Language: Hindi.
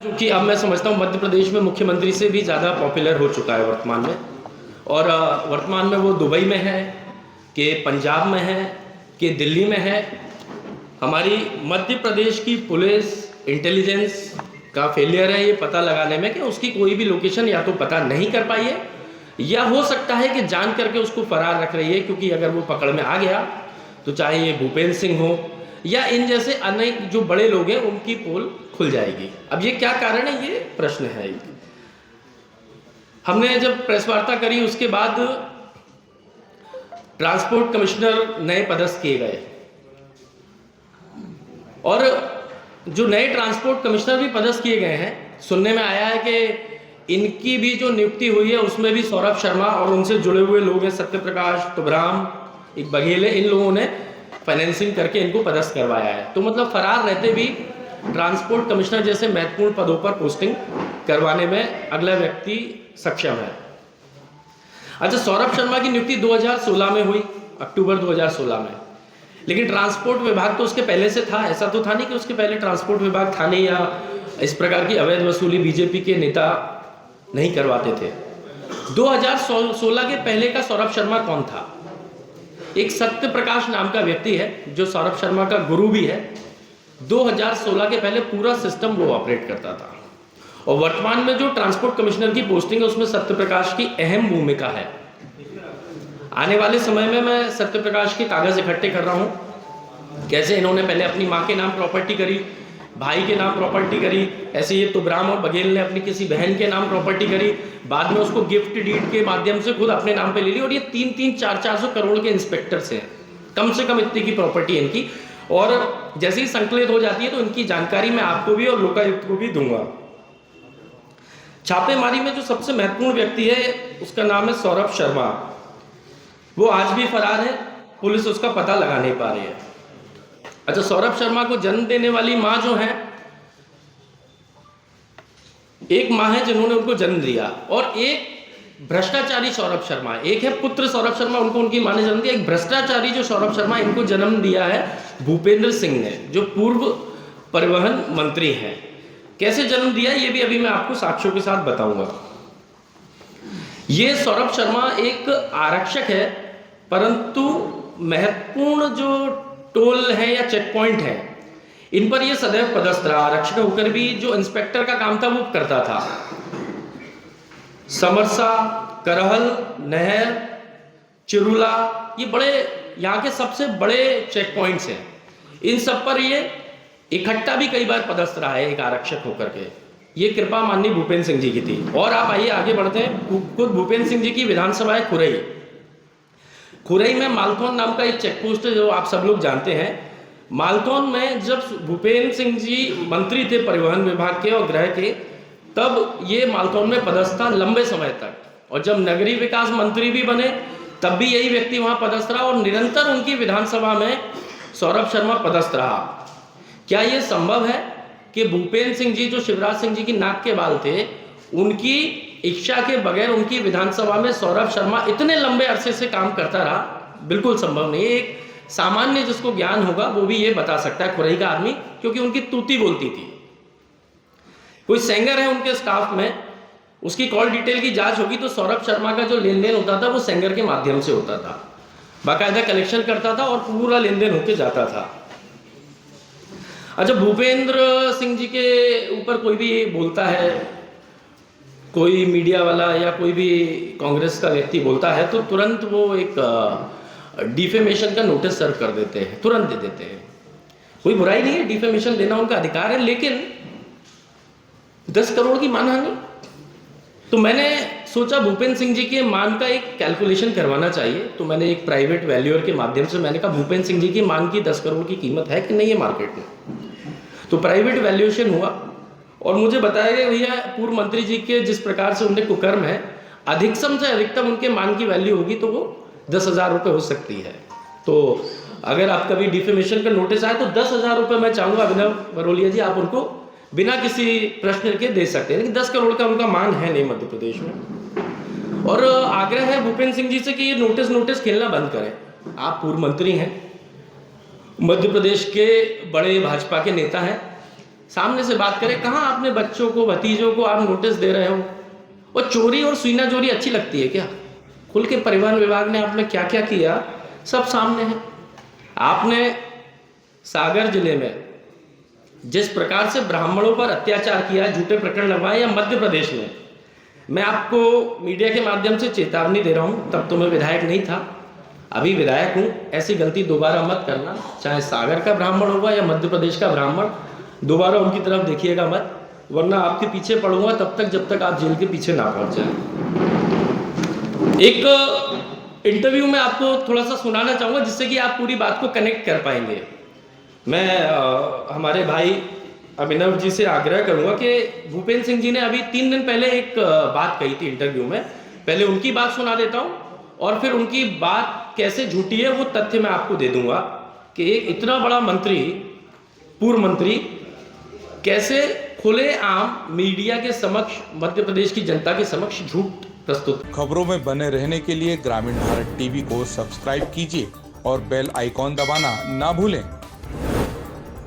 क्योंकि अब मैं समझता हूँ मध्य प्रदेश में मुख्यमंत्री से भी ज़्यादा पॉपुलर हो चुका है वर्तमान में। और वर्तमान में वो दुबई में है कि पंजाब में है कि दिल्ली में है। हमारी मध्य प्रदेश की पुलिस इंटेलिजेंस का फेलियर है ये पता लगाने में कि उसकी कोई भी लोकेशन या तो पता नहीं कर पाई है या हो सकता है कि जान करके उसको फरार रख रही है, क्योंकि अगर वो पकड़ में आ गया तो चाहे ये भूपेंद्र सिंह हो या इन जैसे अनेक जो बड़े लोग हैं उनकी पोल खुल जाएगी। अब ये क्या कारण है, ये प्रश्न है। हमने जब प्रेस वार्ता करी उसके बाद ट्रांसपोर्ट कमिश्नर नए पदस्थ किए गए और जो नए ट्रांसपोर्ट कमिश्नर भी पदस्थ किए गए हैं, सुनने में आया है कि इनकी भी जो नियुक्ति हुई है उसमें भी सौरभ शर्मा और उनसे जुड़े हुए लोग हैं, सत्यप्रकाश, तुबराम, एक बघेल है, इन लोगों ने फाइनेंसिंग करके इनको पदस्थ करवाया है। तो मतलब फरार रहते भी ट्रांसपोर्ट कमिश्नर जैसे महत्वपूर्ण पदों पर पोस्टिंग करवाने में अगला व्यक्ति सक्षम है। अच्छा, सौरभ शर्मा की नियुक्ति 2016 में हुई, अक्टूबर 2016 में, लेकिन ट्रांसपोर्ट विभाग तो उसके पहले से था। ऐसा तो था नहीं कि उसके पहले ट्रांसपोर्ट विभाग था नहीं या इस प्रकार की अवैध वसूली बीजेपी के नेता नहीं करवाते थे। 2016 के पहले का सौरभ शर्मा कौन था? एक सत्य प्रकाश नाम का व्यक्ति है जो सौरभ शर्मा का गुरु भी है। 2016 के पहले पूरा सिस्टम वो ऑपरेट करता था और वर्तमान में जो ट्रांसपोर्ट कमिश्नर की पोस्टिंग है उसमें सत्य प्रकाश की अहम भूमिका है। आने वाले समय में मैं सत्य प्रकाश के कागज इकट्ठे कर रहा हूँ, कैसे इन्होंने पहले अपनी माँ के नाम प्रॉपर्टी करी, भाई के नाम प्रॉपर्टी करी, ऐसे ये तुबराम और बघेल ने अपनी किसी बहन के नाम प्रॉपर्टी करी, बाद में उसको गिफ्ट डीड के माध्यम से खुद अपने नाम पे ले ली। और ये 300-400 करोड़ के इंस्पेक्टर्स हैं, कम से कम इतनी की प्रॉपर्टी है इनकी। और जैसे ही संकलित हो जाती है तो इनकी जानकारी मैं आपको भी और लोकायुक्त को भी दूंगा। छापेमारी में जो सबसे महत्वपूर्ण व्यक्ति है उसका नाम है सौरभ शर्मा। वो आज भी फरार है, पुलिस उसका पता लगा नहीं पा रही है। अच्छा, सौरभ शर्मा को जन्म देने वाली मां जो है, एक मां है जिन्होंने उनको जन्म दिया और एक भ्रष्टाचारी सौरभ शर्मा, एक है पुत्र सौरभ शर्मा, उनको उनकी मां ने जन्म दिया। एक भ्रष्टाचारी जो सौरभ शर्मा, इनको जन्म दिया है भूपेंद्र सिंह ने, जो पूर्व परिवहन मंत्री हैं। कैसे जन्म दिया ये भी अभी मैं आपको साक्ष्यों के साथ बताऊंगा। ये सौरभ शर्मा एक आरक्षक है, परंतु महत्वपूर्ण जो टोल है या चेक पॉइंट है इन पर ये सदैव पदस्थ रहा। आरक्षक होकर भी जो इंस्पेक्टर का काम था वो करता था। समरसा, करहल, नहर, चिरुला, ये बड़े यहाँ के सबसे बड़े चेक पॉइंट्स हैं। इन सब पर ये इकट्ठा भी कई बार पदस्थ रहा है एक आरक्षक होकर के। ये कृपा माननीय भूपेंद्र सिंह जी की थी। और आप आइए आगे बढ़ते हैं। खुद भूपेंद्र सिंह जी की विधानसभा है खुरई। खुरई में मालथौन नाम का एक चेक पोस्ट है जो आप सब लोग जानते हैं। मालथौन में जब भूपेंद्र सिंह जी मंत्री थे परिवहन विभाग के और गृह के, तब ये मालथौन में पदस्थ था लंबे समय तक। और जब नगरीय विकास मंत्री भी बने तब भी यही व्यक्ति वहां पदस्थ रहा और निरंतर उनकी विधानसभा में सौरभ शर्मा पदस्थ रहा। क्या यह संभव है कि भूपेंद्र सिंह जी जो शिवराज सिंह जी की नाक के बाल थे, उनकी इच्छा के बगैर उनकी विधानसभा में सौरभ शर्मा इतने लंबे अरसे से काम करता रहा? बिल्कुल संभव नहीं। एक सामान्य जिसको ज्ञान होगा वो भी ये बता सकता है, खुरई का आदमी, क्योंकि उनकी तूती बोलती थी। कोई सेंगर है उनके स्टाफ में, उसकी कॉल डिटेल की जांच होगी तो सौरभ शर्मा का जो लेन देन होता था वो सेंगर के माध्यम से होता था। बाकायदा कलेक्शन करता था और पूरा लेन देन होकर जाता था। अच्छा, भूपेंद्र सिंह जी के ऊपर कोई भी बोलता है, कोई मीडिया वाला या कोई भी कांग्रेस का व्यक्ति बोलता है तो तुरंत वो एक डिफेमेशन का नोटिस सर्व कर देते हैं, तुरंत दे देते हैं। कोई बुराई नहीं है, डिफेमेशन देना उनका अधिकार है, लेकिन 10 करोड़ की मानहानि। तो मैंने सोचा भूपेंद्र सिंह जी के मान का एक कैलकुलेशन करवाना चाहिए। तो मैंने एक प्राइवेट वैल्यूअर के माध्यम से मैंने कहा भूपेंद्र सिंह जी की मान की 10 करोड़ की कीमत है कि नहीं है मार्केट में। तो प्राइवेट वैल्यूएशन हुआ और मुझे बताया गया भैया पूर्व मंत्री जी के जिस प्रकार से उनके कुकर्म है, अधिकतम से अधिकतम उनके मान की वैल्यू होगी तो वो 10,000 रुपये हो सकती है। तो अगर आप कभी डिफेमेशन का नोटिस आए तो 10,000 रुपये मैं चाहूँगा अभिनव बरोलिया जी आप उनको बिना किसी प्रश्न के दे सकते हैं, लेकिन 10 करोड़ का उनका मान है नहीं मध्य प्रदेश में। और आग्रह है भूपेंद्र सिंह जी से कि ये नोटिस खेलना बंद करें। आप पूर्व मंत्री हैं, मध्य प्रदेश के बड़े भाजपा के नेता हैं, सामने से बात करें, कहाँ अपने बच्चों को, भतीजों को आप नोटिस दे रहे हो? और चोरी और सीना चोरी अच्छी लगती है क्या? खुल के परिवहन विभाग ने आपने क्या क्या किया सब सामने है। आपने सागर जिले में जिस प्रकार से ब्राह्मणों पर अत्याचार किया, झूठे प्रकरण लगवाए, या मध्य प्रदेश में, मैं आपको मीडिया के माध्यम से चेतावनी दे रहा हूं, तब तो मैं विधायक नहीं था, अभी विधायक हूं, ऐसी गलती दोबारा मत करना। चाहे सागर का ब्राह्मण होगा या मध्य प्रदेश का ब्राह्मण, दोबारा उनकी तरफ देखिएगा मत, वरना आपके पीछे पड़ूंगा तब तक जब तक आप जेल के पीछे ना पहुंच जाए। एक इंटरव्यू में आपको थोड़ा सा सुनाना चाहूंगा जिससे कि आप पूरी बात को कनेक्ट कर पाएंगे। मैं हमारे भाई अभिनव जी से आग्रह करूंगा कि भूपेंद्र सिंह जी ने अभी 3 दिन पहले एक बात कही थी इंटरव्यू में, पहले उनकी बात सुना देता हूं और फिर उनकी बात कैसे झूठी है वो तथ्य मैं आपको दे दूंगा कि एक इतना बड़ा मंत्री, पूर्व मंत्री, कैसे खुलेआम मीडिया के समक्ष, मध्य प्रदेश की जनता के समक्ष झूठ प्रस्तुत। खबरों में बने रहने के लिए ग्रामीण भारत टीवी को सब्सक्राइब कीजिए और बेल आइकॉन दबाना ना भूलें।